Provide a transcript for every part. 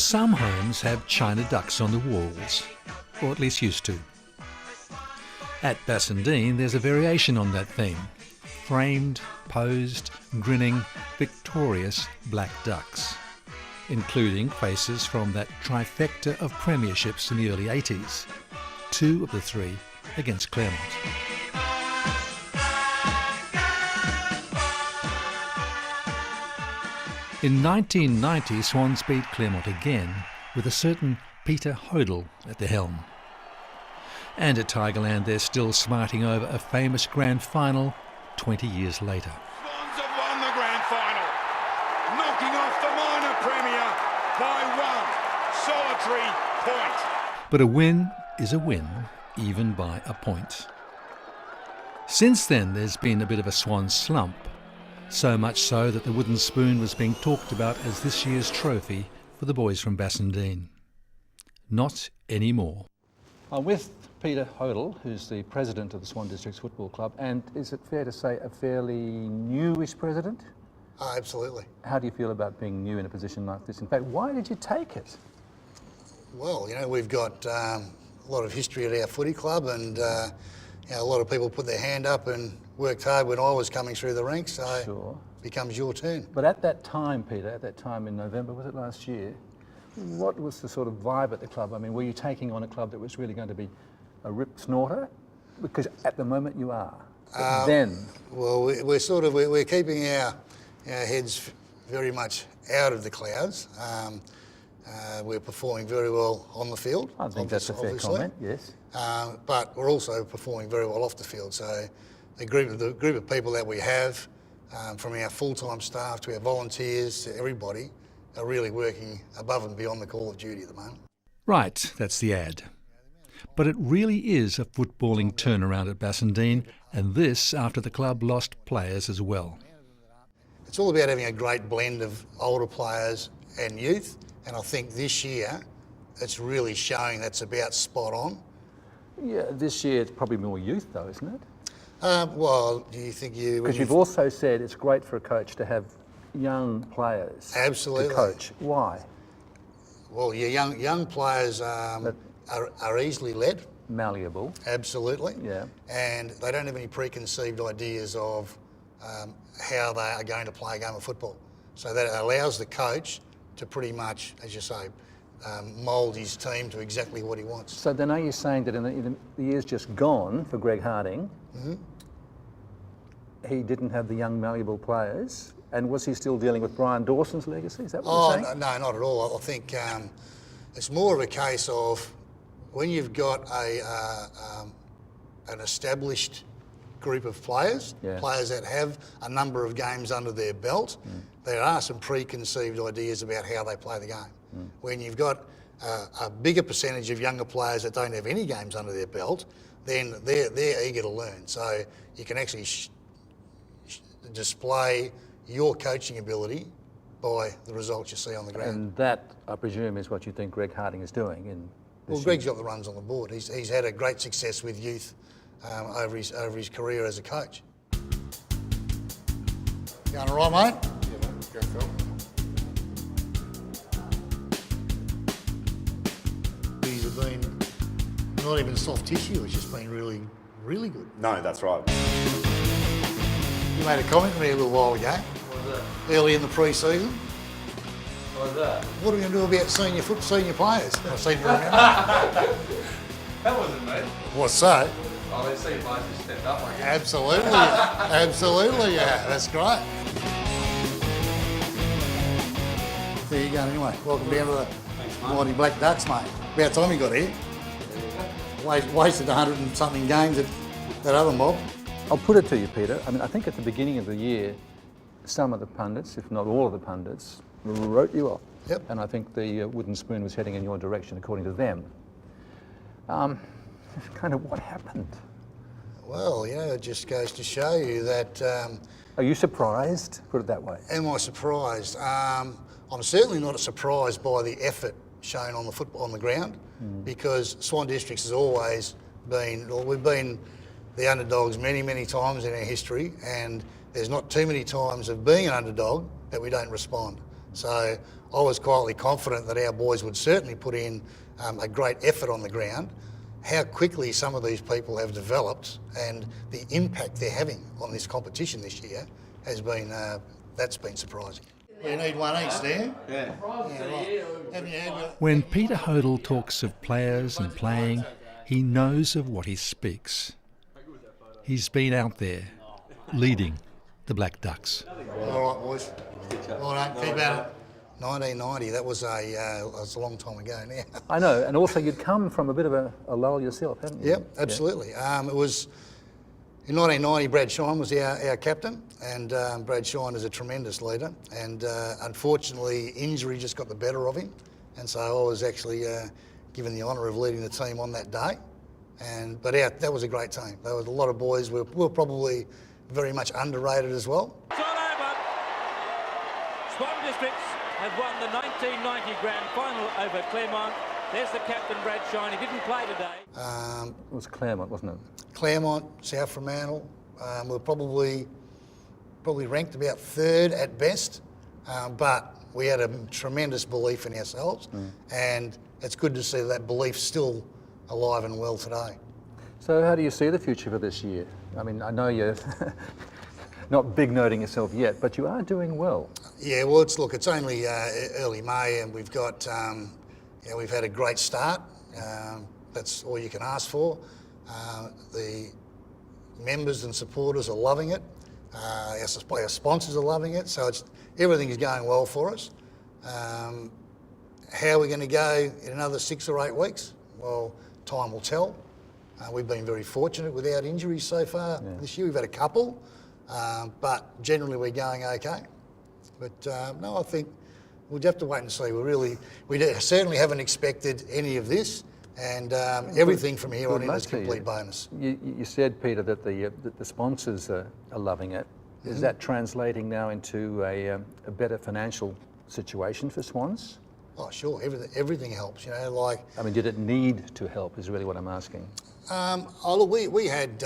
some homes have china ducks on the walls, or at least used to. At Bassendean, there's a variation on that theme. Framed, posed, grinning, victorious black ducks, including faces from that trifecta of premierships in the early 80s, 2 of the 3 against Claremont. In 1990, Swans beat Claremont again with a certain Peter Hodyl at the helm. And at Tigerland, they're still smarting over a famous grand final 20 years later. Swans have won the grand final, knocking off the minor premier by 1 solitary point. But a win is a win, even by a point. Since then, there's been a bit of a Swan slump, so much so that the wooden spoon was being talked about as this year's trophy for the boys from Bassendean. Not anymore. I'm with Peter Hodyl, who's the president of the Swan Districts Football Club, and is it fair to say a fairly newish president? Oh, absolutely. How do you feel about being new in a position like this? In fact, why did you take it? Well, we've got a lot of history at our footy club, and a lot of people put their hand up and worked hard when I was coming through the ranks, so Sure. it becomes your turn. But at that time, Peter, at that time in November, was it last year, what was the sort of vibe at the club? I mean, were you taking on a club that was really going to be a rip snorter? Because at the moment you are. But then? Well, we're keeping our heads very much out of the clouds. We're performing very well on the field. I think that's a fair comment, yes. But we're also performing very well off the field. So the group of people that we have, from our full-time staff to our volunteers to everybody, are really working above and beyond the call of duty at the moment. Right, that's the ad. But it really is a footballing turnaround at Bassendean, and this after the club lost players as well. It's all about having a great blend of older players and youth, and I think this year it's really showing that's about spot on. Yeah, this year it's probably more youth though, isn't it? Well, do you think Because you've also said it's great for a coach to have young players Absolutely. to coach. Why? Well, your young players are easily led. Malleable. Absolutely. Yeah. And they don't have any preconceived ideas of how they are going to play a game of football. So that allows the coach to pretty much, as you say, mould his team to exactly what he wants. So then are you saying that in the years just gone for Greg Harding, he didn't have the young malleable players, and was he still dealing with Brian Dawson's legacy? Is that what you're saying? No, not at all. I think it's more of a case of when you've got an established group of players, players that have a number of games under their belt, there are some preconceived ideas about how they play the game. When you've got a bigger percentage of younger players that don't have any games under their belt, then they're eager to learn. So you can actually display your coaching ability by the results you see on the ground. And that, I presume, is what you think Greg Harding is doing. Well, Greg's got the runs on the board. He's had a great success with youth over his career as a coach. Going all right, mate? Yeah, mate. Go, Phil. These have been not even soft tissue, it's just been really, really good. No, that's right. You made a comment to me a little while ago. What was that? Early in the pre-season. What was that? What are we going to do about senior players? I seem to remember. That wasn't me. What's so? Oh, let's see if I just stepped up, I guess. Absolutely, absolutely, yeah, that's great. There you go anyway. Welcome down to the Mighty Black Ducks, mate. About time you got here. Wasted 100 and something games at that other mob. I'll put it to you, Peter. I mean, I think at the beginning of the year, some of the pundits, if not all of the pundits, wrote you off. Yep. And I think the wooden spoon was heading in your direction, according to them. Kind of what happened? Well, it just goes to show you that... Are you surprised? Put it that way. Am I surprised? I'm certainly not surprised by the effort shown on the ground, because Swan Districts has always been, we've been the underdogs many, many times in our history, and there's not too many times of being an underdog that we don't respond. So I was quietly confident that our boys would certainly put in a great effort on the ground. How quickly some of these people have developed and the impact they're having on this competition this year has been, that's been surprising. We need one each there. Yeah. Right. When Peter Hodyl talks of players and playing, he knows of what he speaks. He's been out there, leading the Black Ducks. All right, boys. Well done. Keep at it. 1990, that was a long time ago now. I know, and also you'd come from a bit of a lull yourself, hadn't you? Yep, absolutely. It was in 1990. Brad Swan was our captain, and Brad Swan is a tremendous leader. And unfortunately, injury just got the better of him, and so I was actually given the honour of leading the team on that day. But that was a great team. There was a lot of boys. We were probably very much underrated as well. It's all over. Swan Districts have won the 1990 Grand Final over Claremont. There's the captain, Brad Shine. He didn't play today. It was Claremont, wasn't it? Claremont, South Fremantle, were probably ranked about third at best, but we had a tremendous belief in ourselves, and it's good to see that belief still alive and well today. So how do you see the future for this year? I mean, I know you're not big noting yourself yet, but you are doing well. Yeah, well, it's only early May, and we've got, we've had a great start. That's all you can ask for. The members and supporters are loving it. Our sponsors are loving it. So everything is going well for us. How we're going to go in another 6 or 8 weeks? Well, time will tell. We've been very fortunate without injuries so far this year. We've had a couple, but generally we're going okay. But no, I think we'll have to wait and see. We certainly haven't expected any of this, and everything from here on in is a complete bonus. You said, Peter, that the sponsors are loving it. Is that translating now into a better financial situation for Swans? Oh, sure. Everything helps. I mean, did it need to help? Is really what I'm asking. Look, we had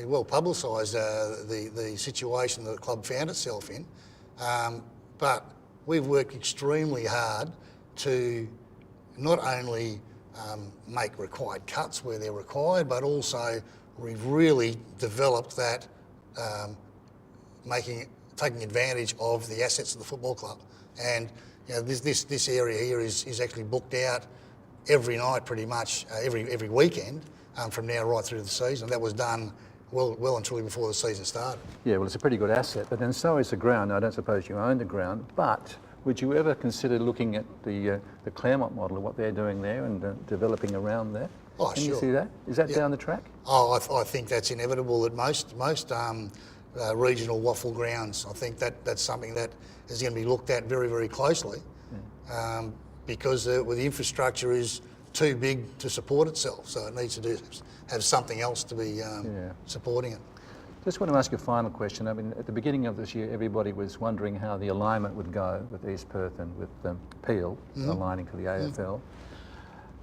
well publicised the situation that the club found itself in, but we've worked extremely hard to not only make required cuts where they're required, but also we've really developed that taking advantage of the assets of the football club. And this area here is actually booked out every night, pretty much every weekend from now right through the season. That was done well and truly before the season started. Yeah, well, it's a pretty good asset, but then so is the ground. I don't suppose you own the ground, but would you ever consider looking at the Claremont model of what they're doing there and developing around there? Oh, Can sure. you see that? Is that down the track? Oh, I think that's inevitable at most regional WAFL grounds. I think that's something that is going to be looked at very, very closely because the infrastructure is too big to support itself, so it needs to have something else to be supporting it. Just want to ask a final question. I mean, at the beginning of this year, everybody was wondering how the alignment would go with East Perth and with Peel aligning to the AFL.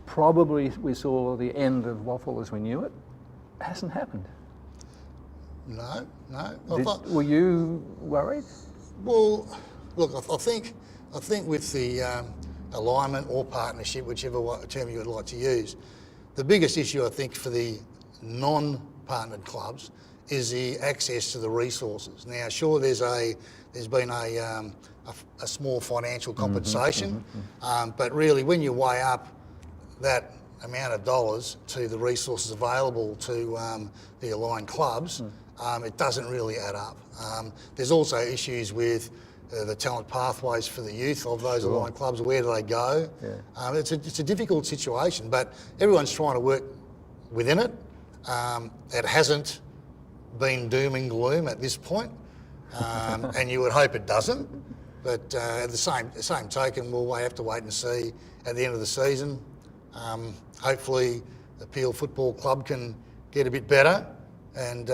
Probably we saw the end of WAFL as we knew it. It hasn't happened. No. Were you worried? Well, look, I think with the alignment or partnership, whichever term you would like to use, the biggest issue I think for the non-partnered clubs is the access to the resources. Now, sure, there's been a small financial compensation, but really, when you weigh up that amount of dollars to the resources available to the aligned clubs, it doesn't really add up. There's also issues with the talent pathways for the youth of those aligned clubs. Where do they go? Yeah. It's a difficult situation, but everyone's trying to work within it. It hasn't been doom and gloom at this point, and you would hope it doesn't. But at the same token, we'll have to wait and see at the end of the season. Hopefully, the Peel Football Club can get a bit better, and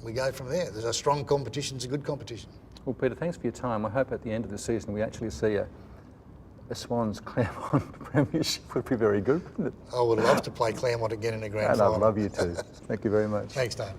we go from there. There's a strong competition. It's a good competition. Well, Peter, thanks for your time. I hope at the end of the season we actually see a Swans Claremont premiership. Would be very good, wouldn't it? I would love to play Claremont again in a grand final. I'd love you to. Thank you very much. Thanks, Dave.